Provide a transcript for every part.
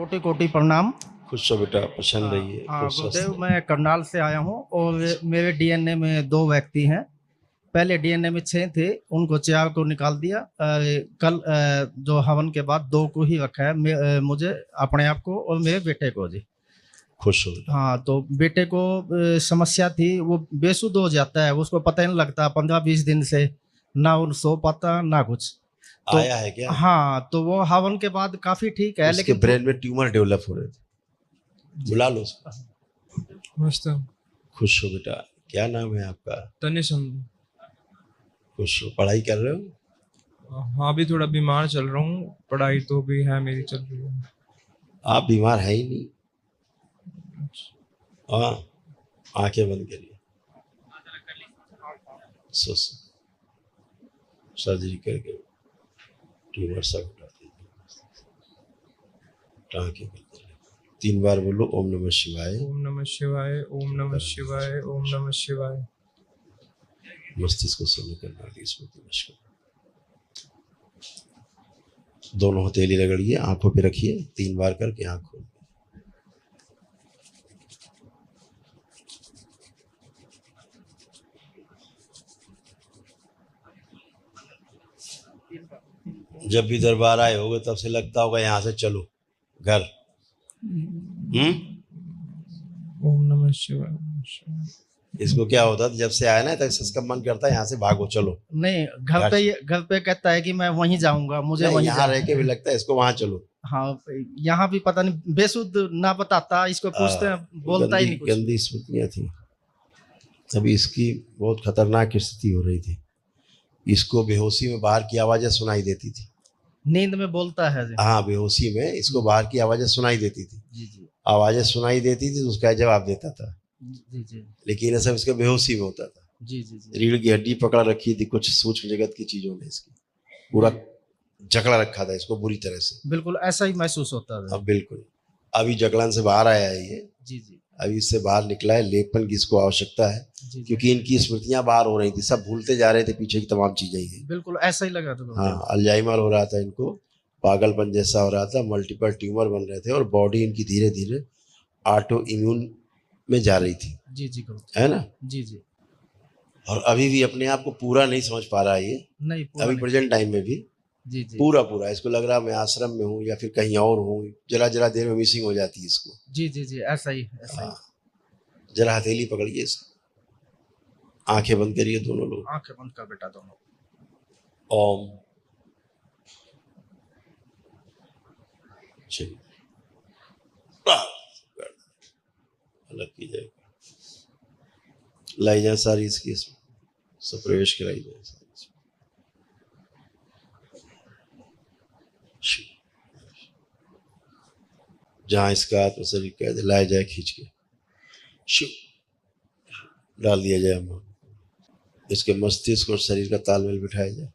कोटि कोटि प्रणाम। खुश हो बेटा, प्रसन्न रहिए, हाँ खुश स्वस्थ गुरुदेव, रहिए। मैं करनाल से आया हूँ और मेरे डीएनए में दो व्यक्ति हैं। पहले डीएनए में 6 थे, उनको 4 को निकाल दिया। कल जो हवन के बाद 2 को ही रखा है। मुझे अपने आप को और मेरे बेटे को जी। खुश हो बेटा। हाँ, तो बेटे को समस्या थी, वो बेसुध हो जाता है, उसको पता ही नहीं लगता 15-20 दिन से, ना वो सो पाता ना कुछ। तो आया है क्या? हाँ, तो वो हवन के बाद काफी ठीक है, उसके लेकिन ब्रेन में ट्यूमर डेवलप हो रहे थे। बुला लो उसको। मस्त। खुश हो बेटा। क्या नाम है आपका? तनिष। खुश हो। पढ़ाई कर रहे हो? हाँ, अभी थोड़ा बीमार चल रहा हूँ। पढ़ाई तो भी है मेरी चल रही है। आप बीमार है ही नहीं। हाँ, आंखें बंद करिए। सर्जरी करके ट्यूमर सब हटा दीजिए। आंखें बंद करिए। 3 बार बोलो ओम नमः शिवाय। ओम नमः शिवाय, ओम नमः शिवाय, ओम नमः शिवाय। मस्तिष्क को सोने करना की स्मृति नष्ट करो। दोनों हथेली रगड़िए, आंखों पे रखिए, 3 बार करके आंख खोल। जब भी दरबार आए होगे तब से लगता होगा यहाँ से चलो घर। ओम नमः शिवाय, ओम नमः शिवाय। इसको क्या होता था, जब से आया ना तब से इसका मन करता है यहाँ से भागो चलो। नहीं, घर पे कहता है कि मैं वहीं जाऊंगा, मुझे वहीं यहाँ रह के भी लगता है इसको वहां चलो। हाँ, यहाँ भी पता नहीं, बेसुध ना बताता, इसको पूछते हैं, बोलता ही नहीं कुछ। गंदी स्मृतियां थी। अभी इसकी बहुत खतरनाक स्थिति हो रही थी। इसको बेहोशी में बाहर की आवाजें सुनाई देती थी। नींद में बोलता है जी। हाँ, बेहोशी में इसको बाहर की आवाजें सुनाई देती थी। जी जी आवाजें सुनाई देती थी तो उसका जवाब देता था। जी जी लेकिन ये सब इसके बेहोशी में होता था। जी जी जी रीढ़ की हड्डी पकड़ रखी थी कुछ सूक्ष्म जगत की चीजों ने। इसकी पूरा जकड़ा रखा था इसको बुरी तरह से। बिल्कुल ऐसा ही महसूस होता था। अब बिल्कुल अभी जकड़न से बाहर आया है ये। जी जी अभी इससे बाहर निकला है। लेपन की इसको आवश्यकता है जी जी। क्योंकि इनकी स्मृतियां बाहर हो रही थी, सब भूलते जा रहे थे पीछे की तमाम चीजें ही। बिल्कुल ऐसा ही लगा था। हाँ, अल्जाइमर हो रहा था इनको, पागलपन जैसा हो रहा था, मल्टीपल ट्यूमर बन रहे थे और बॉडी इनकी धीरे धीरे ऑटो इम्यून में जा रही थी। जी जी है ना? जी जी। और अभी भी अपने आप को पूरा नहीं समझ पा रहा है ये। नहीं, पूरा अभी नहीं। प्रेजेंट टाइम में भी जी जी पूरा इसको लग रहा है मैं आश्रम में हूँ या फिर कहीं और हूँ। जरा देर में मिसिंग हो जाती है इसको। जी जी जी, ऐसा ही ऐसा ही। जरा हथेली पकड़िए इसको, आंखें बंद करिए दोनों लोग। आंखें बंद कर बेटा दोनों। ओम। चलिए अलग की जाएगा। लाई जाए सारी इसकी, इसमें सब प्रवेश कराई जाए सारी। जहां इसका आत्म शरीर कैद लाया जाए खींच के शिव डाल दिया जाए। हम इसके मस्तिष्क और शरीर का तालमेल बिठाया जाए।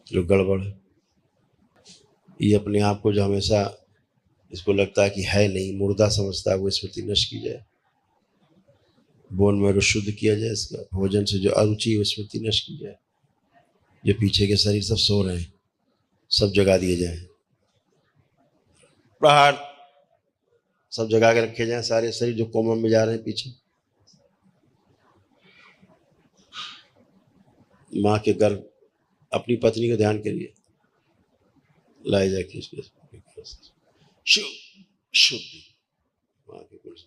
जो गड़बड़ है ये अपने आप को जो हमेशा इसको लगता है कि है नहीं, मुर्दा समझता है, वो स्मृति नष्ट की जाए। बोन मैरो शुद्ध किया जाए। इसका भोजन से जो अरुचि है वो स्मृति नष्ट की जाए। जो पीछे के शरीर सब सो रहे हैं सब जगा दिए जाए। प्रहार सब जगा के रखे जाए। सारे शरीर जो कोमा में जा रहे हैं पीछे। माँ के गर्भ अपनी पत्नी का ध्यान करिए। लाए जाए खींच के शुद्ध शुद्धि माँ के गुण से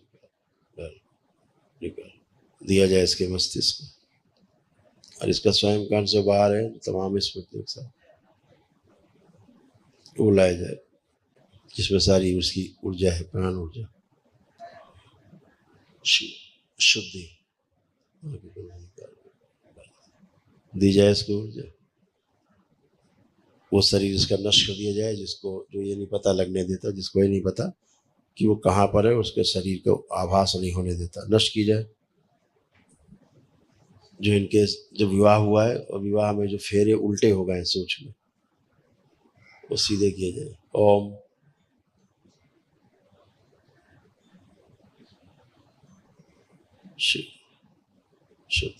निकाल दिया जाए इसके मस्तिष्क को। और इसका स्वयं कांड से बाहर है तमाम स्मृतियों के साथ वो लाया जाए जिसमें सारी उसकी ऊर्जा है, प्राण ऊर्जा। शुद्धि दी जाए इसको ऊर्जा। वो शरीर इसका नष्ट कर दिया जाए जिसको जो ये नहीं पता लगने देता, जिसको ये नहीं पता कि वो कहाँ पर है, उसके शरीर को आभास नहीं होने देता, नष्ट की जाए। जो इनके जो विवाह हुआ है और विवाह में जो फेरे उल्टे हो गए सोच में वो सीधे किए जाए। ओम। शुद्ध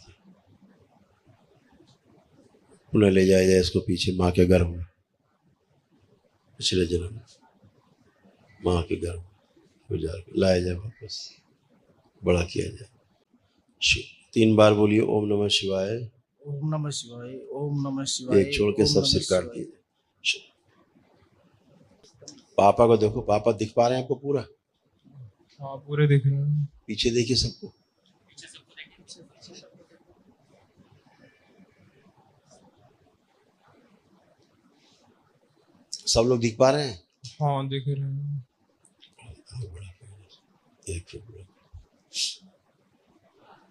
पुनः ले जाया जाए इसको पीछे माँ के गर्भ में पिछले जन्म में। माँ के घर गुजार कर लाया जाए वापस, बड़ा किया जाए। 3 बार बोलिए ओम नमः शिवाय। ओम नमः शिवाय, ओम नमः शिवाय, एक छोड़ के ओम सब नमः सिर काट शिवाय। दिए। पापा को देखो, पापा दिख पा रहे हैं आपको पूरा? हाँ पूरे दिख रहे हैं। पीछे देखिए सबको। सब लोग दिख पा रहे हैं? हाँ दिख रहे हैं। एक फुट।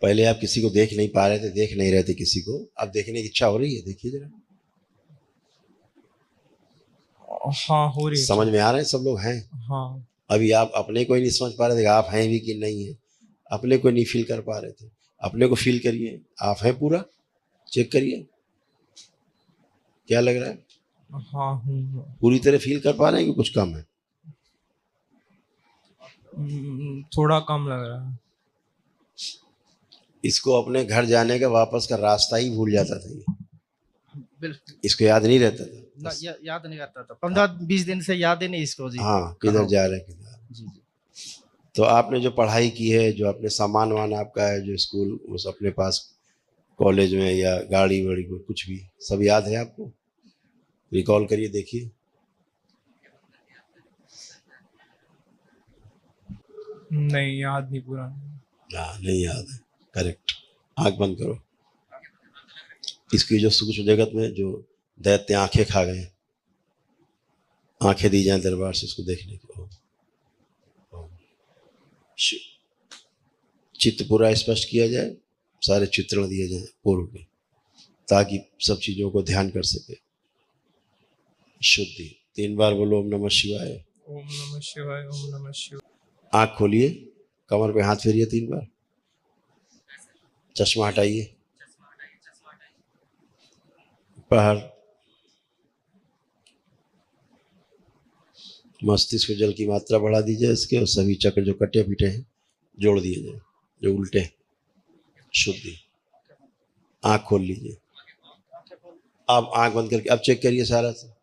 पहले आप किसी को देख नहीं पा रहे थे, देख नहीं रहे थे किसी को, अब देखने की इच्छा हो रही है? देखिए जरा, हाँ हो रही है। समझ में आ रहे हैं सब लोग हैं? हाँ अभी आप अपने को ही नहीं समझ पा रहे थे आप हैं भी कि नहीं है, अपने को नहीं फील कर पा रहे थे। अपने को फील करिए, आप हैं पूरा, चेक करिए क्या लग रहा है। हाँ हूँ। पूरी तरह फील कर पा रहे हैं कि कुछ कम है? थोड़ा कम लग रहा है। इसको अपने घर जाने का वापस का रास्ता ही भूल जाता था ये, बिल्कुल इसको याद नहीं रहता था। ना, याद नहीं रहता था। 15-20 दिन से याद ही नहीं इसको जी। हाँ, किधर जा रहे हैं किधर। जी जी। तो आपने जो पढ़ाई की है, जो अपने सामान वान आपका है, जो स्कूल उस अपने पास कॉलेज में या गाड़ी वाड़ी में कुछ भी, सब याद है आपको? रिकॉल करिए, देखिए। नहीं याद नहीं पूरा। हाँ नहीं याद है, करेक्ट। आंख बंद करो। इसकी जो सूक्ष्म जगत में जो दैत्य आंखें खा गए, आंखें दी जाए दरबार से इसको देखने को। चित्त पूरा स्पष्ट किया जाए, सारे चित्रण दिए जाए पूर्व में, ताकि सब चीजों को ध्यान कर सके। शुद्धि 3 बार बोलो ओम नमः शिवाय। ओम नमः शिवाय, ओम नमः शिवाय। आंख खोलिए, कमर पे हाथ फेरिए 3 बार, चश्मा हटाइए, बाहर मस्तिष्क में जल की मात्रा बढ़ा दीजिए इसके, और सभी चक्र जो कटे पीटे हैं जोड़ दिए जाए, जो उल्टे हैं। शुद्धि। आंख खोल लीजिए, अब आंख बंद करके अब चेक करिए सारा से।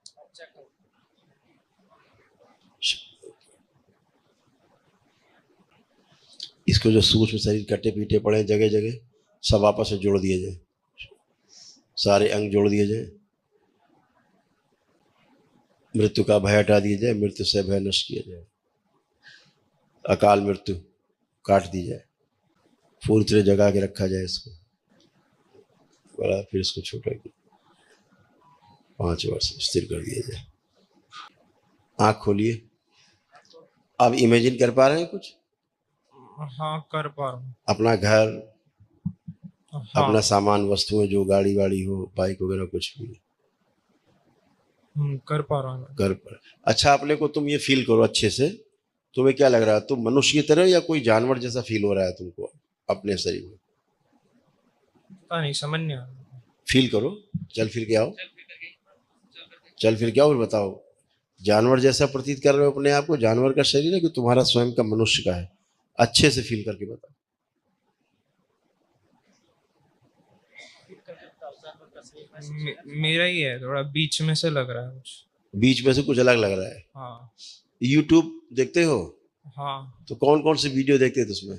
इसको जो सूक्ष्म शरीर कटे पीटे पड़े जगह जगह सब आपस में जोड़ दिए जाए, सारे अंग जोड़ दिए जाए। मृत्यु का भय हटा दिया जाए, मृत्यु से भय नष्ट किया जाए, अकाल मृत्यु काट दी जाए, पूरी तरह जगा के रखा जाए इसको बड़ा, फिर इसको छोटा 5 वर्ष स्थिर कर दिया जाए। आंख खोलिए, अब इमेजिन कर पा रहे हैं कुछ? हाँ कर पा रहा हूँ। अपना घर, हाँ अपना सामान वस्तुएं, जो गाड़ी वाड़ी हो, बाइक वगैरह कुछ भी कर पा रहा हूँ। कर पर। अच्छा, अपने को तुम ये फील करो अच्छे से, तुम्हें क्या लग रहा है, तुम मनुष्य की तरह या कोई जानवर जैसा फील हो रहा है तुमको अपने शरीर में? पता नहीं, समझ नहीं आ रहा। फील करो, चल फिर के आओ, चल फिर के आओ, फिर बताओ जानवर जैसा प्रतीत कर रहे हो अपने आप को? जानवर का शरीर है कि तुम्हारा स्वयं का मनुष्य का है? अच्छे से फील करके बताओ। मेरा ही है, थोड़ा बीच में से लग रहा है कुछ। बीच में से कुछ अलग लग रहा है? हाँ। यूट्यूब देखते हो? हाँ तो कौन कौन से वीडियो देखते थे उसमें?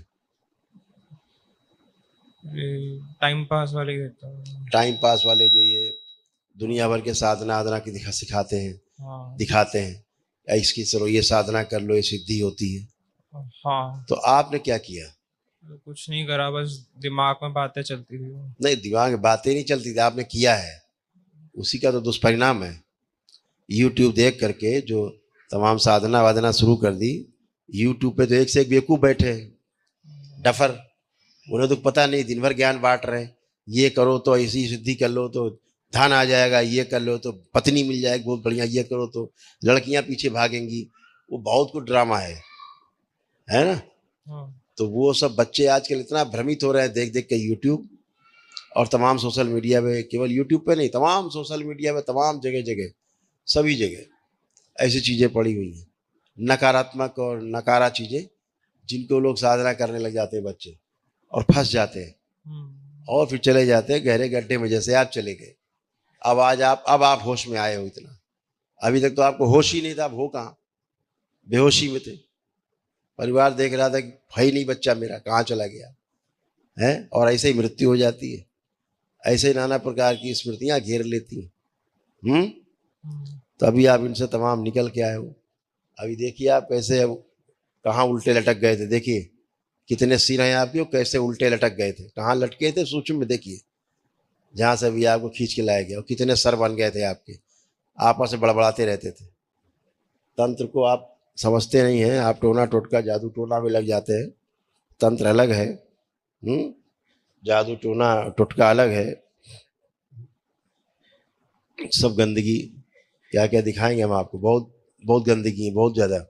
टाइम पास वाले देखता हूँ। टाइम पास वाले, जो ये दुनिया भर के साधना आधना की सिखाते हैं, हाँ दिखाते हैं, या इसकी चलो ये साधना कर लो, ये सिद्धि होती है। हाँ। तो आपने क्या किया? कुछ नहीं करा, बस दिमाग में बातें चलती थी। नहीं, दिमाग में बातें नहीं चलती थी, आपने किया है, उसी का तो दुष्परिणाम है। यूट्यूब देख करके जो तमाम साधना वाधना शुरू कर दी, यूट्यूब पे तो एक से एक बेवकूफ बैठे हैं डफर, उन्हें तो पता नहीं, दिन भर ज्ञान बांट रहे हैं। ये करो तो ऐसी सिद्धि कर लो तो धन आ जाएगा, ये कर लो तो पत्नी मिल जाएगी बहुत बढ़िया, ये करो तो लड़कियां पीछे भागेंगी, वो बहुत कुछ ड्रामा है ना। हाँ। तो वो सब बच्चे आजकल इतना भ्रमित हो रहे हैं देख देख के यूट्यूब और तमाम सोशल मीडिया पे, केवल यूट्यूब पे नहीं, तमाम सोशल मीडिया पे, तमाम जगह जगह, सभी जगह ऐसी चीज़ें पड़ी हुई हैं, नकारात्मक और नकारा चीज़ें, जिनको लोग साधना करने लग जाते हैं बच्चे, और फंस जाते हैं, और फिर चले जाते हैं गहरे गड्ढे में, जैसे आप चले गए। अब आप होश में आए हो इतना, अभी तक तो आपको होश ही नहीं था, अब हो कहाँ? बेहोशी में थे। परिवार देख रहा था कि भाई नहीं बच्चा मेरा कहाँ चला गया है, और ऐसे ही मृत्यु हो जाती है। ऐसे ही नाना प्रकार की स्मृतियां घेर लेती हैं। तो अभी आप इनसे तमाम निकल के आए हो। अभी देखिए आप कैसे अब कहाँ उल्टे लटक गए थे, देखिए कितने सिर हैं आपके और कैसे उल्टे लटक गए थे, कहाँ लटके थे सूक्ष्म में देखिए, जहाँ से अभी आपको खींच के लाया गया, और कितने सर बन गए थे आपके, आपस में बड़बड़ाते रहते थे। तंत्र को आप समझते नहीं हैं, आप टोना टोटका जादू टोना में लग जाते हैं। तंत्र अलग है, जादू टोना टोटका अलग है। सब गंदगी क्या क्या दिखाएंगे हम आपको, बहुत बहुत गंदगी है, बहुत ज़्यादा।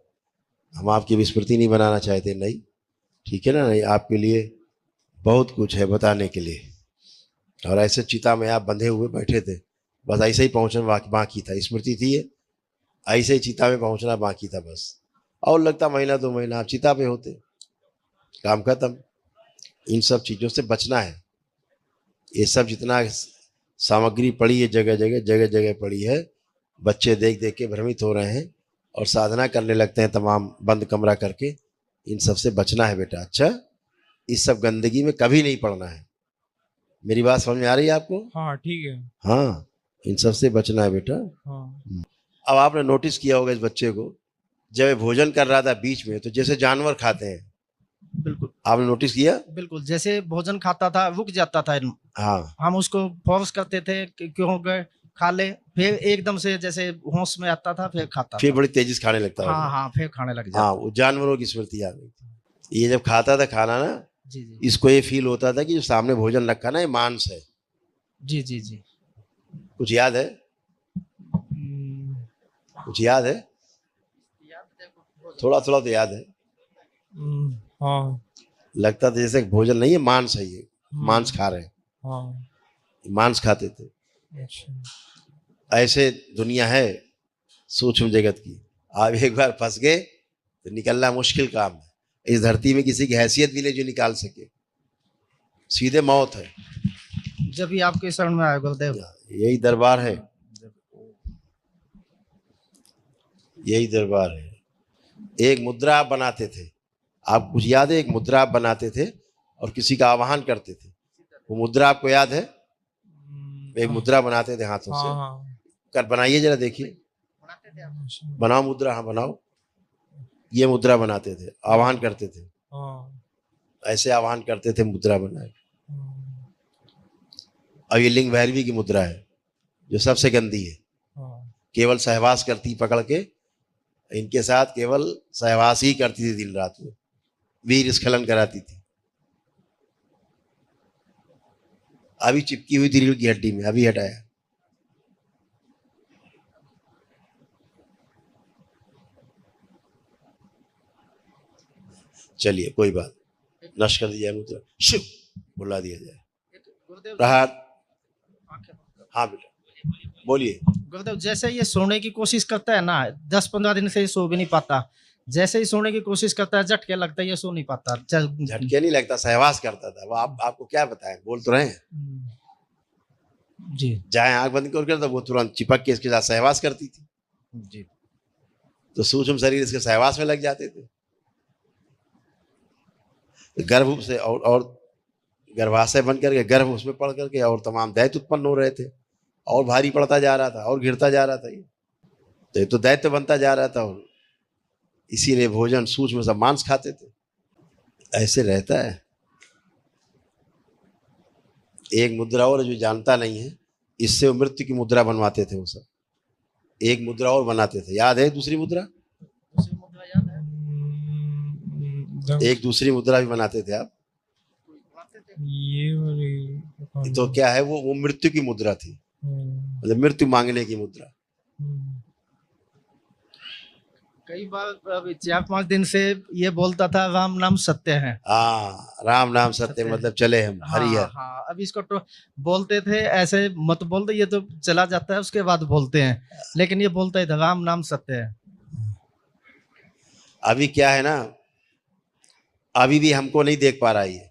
हम आपकी विस्मृति नहीं बनाना चाहते, नहीं, ठीक है ना, नहीं, आपके लिए बहुत कुछ है बताने के लिए। और ऐसे चिता में आप बंधे हुए बैठे थे, बस ऐसे ही पहुँचना बाकी था, स्मृति थी ये, ऐसे ही चिता में पहुँचना बाकी था बस। और लगता महीना 2 महीना आप चिता पे होते, काम खत्म। इन सब चीज़ों से बचना है। ये सब जितना सामग्री पड़ी है जगह जगह जगह जगह पड़ी है, बच्चे देख देख के भ्रमित हो रहे हैं और साधना करने लगते हैं तमाम बंद कमरा करके। इन सब से बचना है बेटा, अच्छा, इस सब गंदगी में कभी नहीं पड़ना है। मेरी बात समझ में आ रही है आपको? हाँ ठीक है। हाँ, इन सब से बचना है बेटा। हाँ अब आपने नोटिस किया होगा इस बच्चे को, जब ये भोजन कर रहा था बीच में, तो जैसे जानवर खाते हैं, बिल्कुल आपने नोटिस किया? बिल्कुल, जैसे भोजन खाता था रुक जाता था, हाँ, हम उसको फोर्स करते थे कि क्यों गए खा ले, फिर एकदम से जैसे होश में आता था फिर खाता फिर था। बड़ी तेजी से खाने लगता हाँ होगा। हाँ, फिर खाने लग हाँ, जाता। वो जानवरों की स्मृति आ गई थी। ये जब खाता था खाना ना, जी जी इसको ये फील होता था कि जो सामने भोजन रखा ना, ये मांस है। जी जी जी। कुछ याद है? कुछ याद है? थोड़ा थोड़ा तो याद है। हाँ लगता था जैसे भोजन नहीं है, मांस है, ये मांस खा रहे हैं। हाँ। मांस खाते थे। अच्छा। ऐसे दुनिया है सूक्ष्म जगत की। आप एक बार फंस गए तो निकलना मुश्किल काम है। इस धरती में किसी की हैसियत भी नहीं जो निकाल सके, सीधे मौत है। जब भी आपके शरण में आए गुरुदेव। यही दरबार है, यही दरबार है। एक मुद्रा आप बनाते थे, आप कुछ याद है? एक मुद्रा आप बनाते थे और किसी का आवाहन करते थे, वो मुद्रा आपको याद है? एक मुद्रा बनाते थे हाथों से, हाँ कर बनाइए जरा देखिए, बनाओ मुद्रा, हाँ बनाओ। ये मुद्रा बनाते थे, आवाहन करते थे, हाँ। ऐसे आवाहन करते थे, मुद्रा बनाए। अब ये लिंग भैरवी की मुद्रा है जो सबसे गंदी है, केवल सहवास करती पकड़ के, इनके साथ केवल सहवास ही करती थी दिन रात में, वीर स्खलन कराती थी। अभी चिपकी हुई थी रीढ़ की हड्डी में, अभी हटाया। चलिए कोई बात, नष्ट कर दी जाए मुद्रा, शिव बुला दिया जाए। प्रहार, हाँ बेटा बोलिए। गुरुदेव, जैसे ये सोने की कोशिश करता है ना, 10-15 दिन से ये सो भी नहीं पाता। जैसे ही सोने की कोशिश करता है झटके लगता है, ये सो नहीं पाता। झटके नहीं लगता, सहवास करता था वो। आपको क्या बताएं, बोल तो रहे हैं। जी चाहे आंख बंद कर तो वो तुरंत चिपक के इसके साथ सहवास करती थी। जी। तो सूक्ष्म शरीर इसके सहवास में लग जाते थे। गर्भ से और गर्भाशय बन करके गर्भ उसमें पड़ करके और तमाम दैत्य उत्पन्न हो रहे थे, और भारी पड़ता जा रहा था और गिरता जा रहा था ये। तो ये तो दैत्य बनता जा रहा था, और इसीलिए भोजन सूक्ष्म सब मांस खाते थे। ऐसे रहता है। एक मुद्रा और जो जानता नहीं है, इससे वो मृत्यु की मुद्रा बनवाते थे वो सब। एक मुद्रा और बनाते थे, याद है? दूसरी मुद्रा, याद है? एक दूसरी मुद्रा भी बनाते थे आप। ये वाली तो क्या है, वो मृत्यु की मुद्रा थी, मतलब मृत्यु मांगने की मुद्रा। कई बार अभी 4-5 दिन से ये बोलता था राम नाम सत्य है। हाँ, राम नाम सत्य, मतलब चले हम हरिहर। हाँ, अभी इसको तो बोलते थे ऐसे मत बोल दो, ये तो चला जाता है उसके बाद बोलते हैं, लेकिन ये बोलता है राम नाम सत्य है। अभी क्या है ना, अभी भी हमको नहीं देख पा रहा है ये।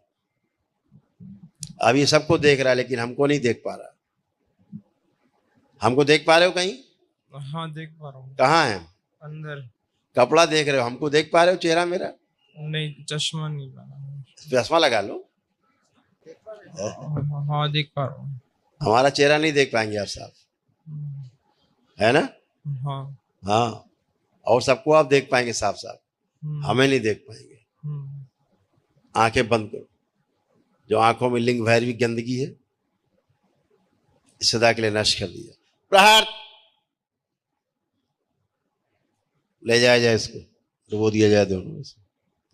अभी सबको देख रहा है लेकिन हमको नहीं देख पा रहा। हमको देख पा रहे हो कहीं? हाँ देख पा रहा हूँ। कहाँ है? अंदर। कपड़ा देख रहे हो, हमको देख पा रहे हो चेहरा मेरा? नहीं, चश्मा नहीं पहना। चश्मा लगा लो। हाँ, देख पा रहा हूँ। हमारा चेहरा नहीं देख पाएंगे आप साहब, है ना? हाँ। हाँ, और सबको आप देख पाएंगे साफ साफ, हमें नहीं देख पाएंगे। आंखें बंद करो। जो आंखों में लिंग भैरवी गंदगी है, सदा के लिए नष्ट कर दिया। प्रहार। ले जाया जाए इसको, डुबो दिया जाए दोनों में से।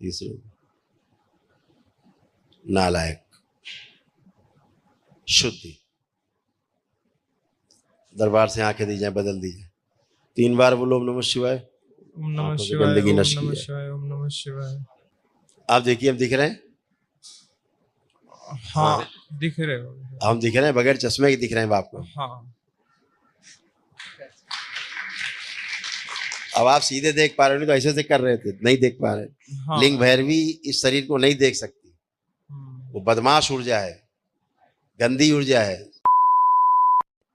तीसरे नालायक। शुद्धि। दरबार से आंखें दी जाए, बदल दी जाए। 3 बार बोलो ओम नमः शिवाय। ओम नमः आंखों से शिवाय, गंदगी ओम नष्ट की नमः जाए। शिवाय, ओम नमः शिवाय। आप देखिए, हम दिख रहे हैं? हाँ, दिख रहे हो। हम दिख रहे हैं, बगैर चश्मे के दिख रहे हैं आपको। हाँ। अब आप सीधे देख पा रहे हो, नहीं तो ऐसे से कर रहे थे, नहीं देख पा रहे। हाँ। लिंग भैरवी इस शरीर को नहीं देख सकती। वो बदमाश ऊर्जा है, गंदी ऊर्जा है,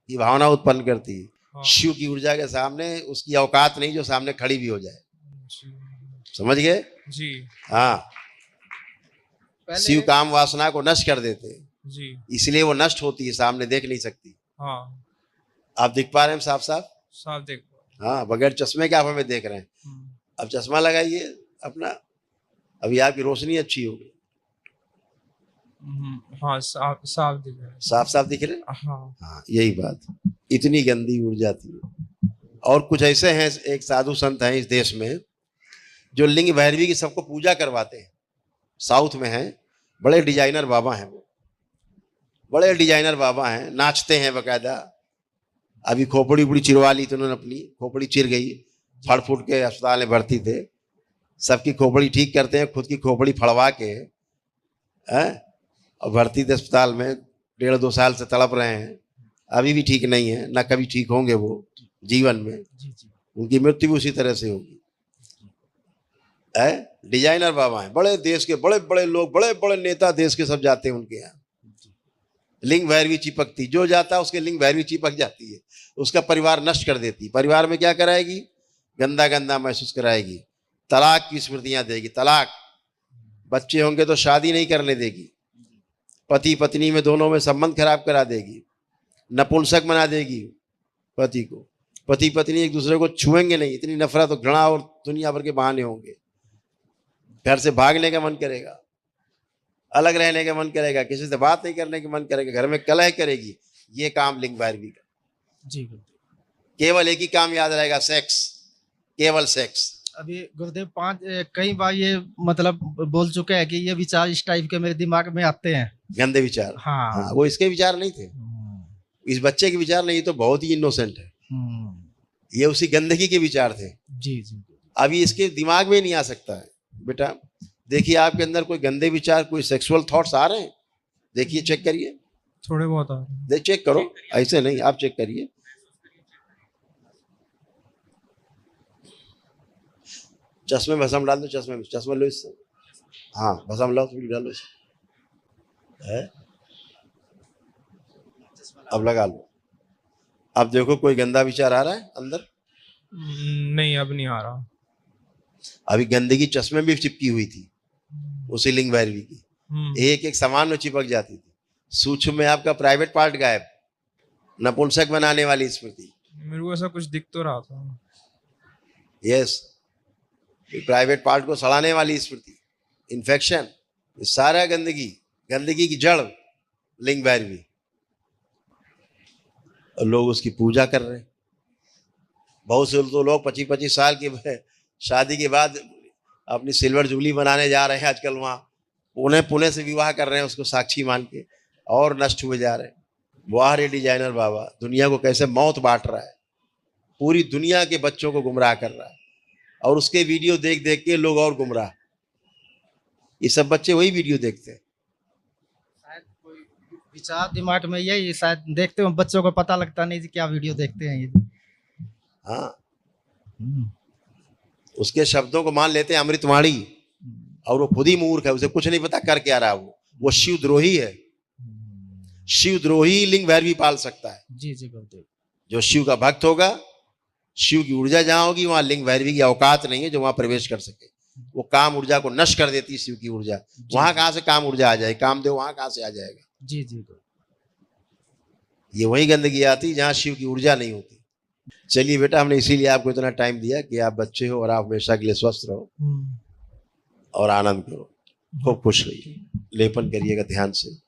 ये भावना उत्पन्न करती है। हाँ। शिव की ऊर्जा के सामने उसकी औकात नहीं जो सामने खड़ी भी हो जाए। जी। समझ गए? जी। हाँ, शिव काम वासना को नष्ट कर देते हैं, जी। इसलिए वो नष्ट होती है, सामने देख नहीं सकती। हाँ, आप दिख पा रहे हैं साफ साफ? साफ देख। हाँ, बगैर चश्मे के आप हमें देख रहे हैं। अब चश्मा लगाइए अपना, अभी आपकी रोशनी अच्छी होगी। हाँ, साफ साफ दिख रहा है। साफ साफ दिख रहे हैं? हाँ। हाँ, यही बात। इतनी गंदी ऊर्जा थी। और कुछ ऐसे हैं, एक साधु संत हैं इस देश में जो लिंग भैरवी की सबको पूजा करवाते हैं। साउथ में हैं, बड़े डिजाइनर बाबा हैं वो, बड़े डिजाइनर बाबा हैं, नाचते हैं बकायदा। अभी खोपड़ी उपड़ी चिरवा ली थी उन्होंने, अपनी खोपड़ी चिर गई, फड़ फूट के अस्पताल में भर्ती थे। सबकी खोपड़ी ठीक करते हैं, खुद की खोपड़ी फड़वा के और भर्ती थे अस्पताल में। 1.5-2 साल से तड़प रहे हैं, अभी भी ठीक नहीं है, ना कभी ठीक होंगे वो जीवन में। उनकी मृत्यु भी उसी तरह से होगी। डिजाइनर बाबा हैं, बड़े देश के बड़े बड़े लोग, बड़े बड़े नेता देश के सब जाते हैं उनके यहाँ। लिंग भैरवी चिपकती, जो जाता है उसके लिंग भैरवी चिपक जाती है, उसका परिवार नष्ट कर देती। परिवार में क्या कराएगी? गंदा गंदा महसूस कराएगी, तलाक की स्मृतियां देगी। तलाक, बच्चे होंगे तो शादी नहीं करने देगी, पति पत्नी में दोनों में संबंध खराब करा देगी, नपुंसक बना देगी पति को। पति पत्नी एक दूसरे को छुएंगे नहीं, इतनी नफरत और घृणा और दुनिया भर के बहाने होंगे। घर से भागने का मन करेगा, अलग रहने का मन करेगा, किसी से बात नहीं करने का मन करेगा, घर में कलह करेगी। ये काम लिंग भैरवी का। जी, केवल एक ही काम याद रहेगा, सेक्स, केवल सेक्स। अभी गुरुदेव कई बार ये मतलब बोल चुके हैं कि ये विचार इस टाइप के मेरे दिमाग में आते हैं, गंदे विचार। हाँ, वो इसके विचार नहीं थे, इस बच्चे के विचार नहीं, ये तो बहुत ही इनोसेंट है। ये उसी गंदगी के विचार थे। जी जी। अभी इसके दिमाग में नहीं आ सकता है। बेटा देखिए, आपके अंदर कोई गंदे विचार, कोई सेक्सुअल थॉट्स आ रहे हैं? देखिए, चेक करिए, थोड़े बहुत आ रहे हैं। चेक करो, ऐसे नहीं, आप चेक करिए। चश्मे में भस्म डाल दो, चश्मे लो इससे। हाँ, भस्म लो, थोड़ी डालो इसमें। है, अब लगा लो। अब देखो, कोई गंदा विचार आ रहा है अंदर? नहीं, अब नहीं आ रहा। अभी गंदगी चश्मे में भी चिपकी हुई थी, उसी लिंग भैरवी की। एक एक सामान में चिपक जाती थी। सूक्ष्म में आपका प्राइवेट पार्ट गायब, नपुंसक बनाने वाली स्मृति। मेरे को ऐसा कुछ दिख तो रहा था। यस, प्राइवेट पार्ट को सड़ाने वाली स्मृति, इन्फेक्शन, सारा गंदगी की जड़ लिंग भैरवी। और लोग उसकी पूजा कर रहे हैं। बहुत से तो लोग 25-25 साल की शादी के बाद अपनी सिल्वर जुबली बनाने जा रहे हैं आजकल, वहाँ पुणे से विवाह कर रहे हैं उसको साक्षी मान के, और नष्ट हुए जा रहे हैं। वाह रे डिजाइनर बाबा, दुनिया को कैसे मौत बांट रहा है, पूरी दुनिया के बच्चों को गुमराह कर रहा है। और उसके वीडियो देख देख के लोग और गुमराह। ये सब बच्चे वही वीडियो देखते हैं। शायद कोई विचार दिमाग में यही शायद देखते हो, बच्चों को पता लगता नहीं कि क्या वीडियो देखते हैं ये। हाँ, उसके शब्दों को मान लेते हैं अमृतवाणी, और वो खुद ही मूर्ख है, उसे कुछ नहीं पता कर क्या रहा है। वो शिवद्रोही है। शिवद्रोही लिंग भैरवी पाल सकता है। जी जी गुरुदेव। जो शिव का भक्त होगा, शिव की ऊर्जा जहां होगी वहां लिंग भैरवी की औकात नहीं है जो वहां प्रवेश कर सके। वो काम ऊर्जा को नष्ट कर देती है शिव की ऊर्जा। वहां कहां से काम ऊर्जा आ जाए, कामदेव वहां कहां से आ जाएगा। जी जी ये वही गंदगी आती जहां शिव की ऊर्जा नहीं होती। चलिए बेटा, हमने इसीलिए आपको इतना टाइम दिया कि आप बच्चे हो और आप हमेशा के लिए स्वस्थ रहो और आनंद करो, खूब खुश रहिए। लेपन करिएगा ध्यान से।